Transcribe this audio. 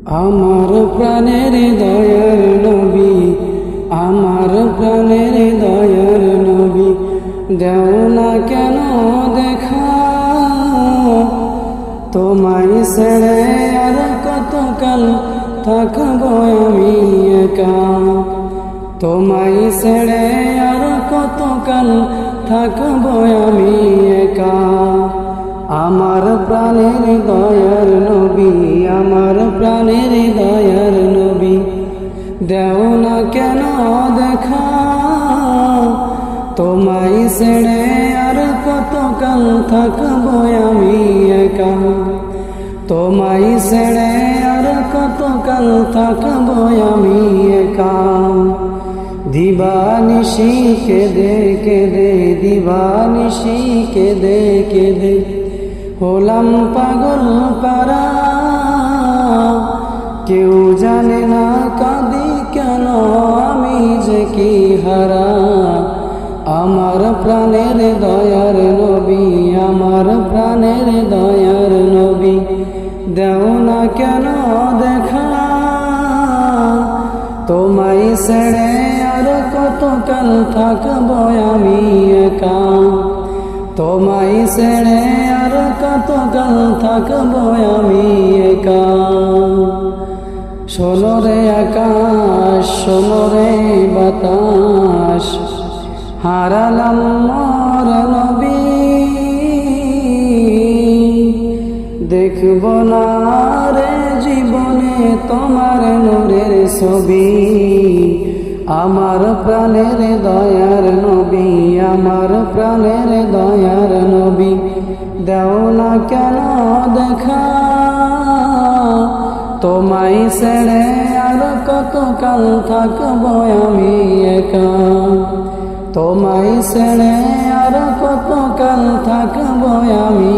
আমার প্রাণের দয়ার নবী, আমার প্রাণের দয়ার নবী, দেও না কেন দেখা, তোমায় ছেড়ে আর কতকাল থাকবো আমি একা, তোমায় ছেড়ে আর কতকাল থাকবো আমি একা। আমার প্রাণের দয়ার নবী, আমার প্রাণের দয়ার নবী, দেও না কেন দেখা, তোমায় ছেড়ে আর কতকাল থাকবো আমি একা, তোমায় ছেড়ে আর কতকাল থাকবো আমি একা। দিবানিশি কেঁদে কেঁদে, দিবানিশি কেঁদে কেঁদে হলাম পাগল পারা, কেউ জানে না কাঁদি কেন আমি যে কি হারা। আমার প্রাণের দয়ার নবী, আমার প্রাণের দয়ার নবী, দেও না কেন দেখা, তোমায় ছেড়ে আর কতকাল থাকবো আমি একা, তোমায় ছেড়ে আর কতকাল থাকবো আমি একা। শোনো রে আকাশ, শোনো রে বাতাস, হারালাম মোর নবী, দেখব না রে জীবনে তোমার নূরের ছবি। আমার প্রাণের দয়ার নবী, আমার প্রাণের দয়ার নবী, দেও না কেন দেখা, তোমায় ছেড়ে আর কতকাল থাকবো আমি একা, তোমায় ছেড়ে আর কতকাল থাকবো আমি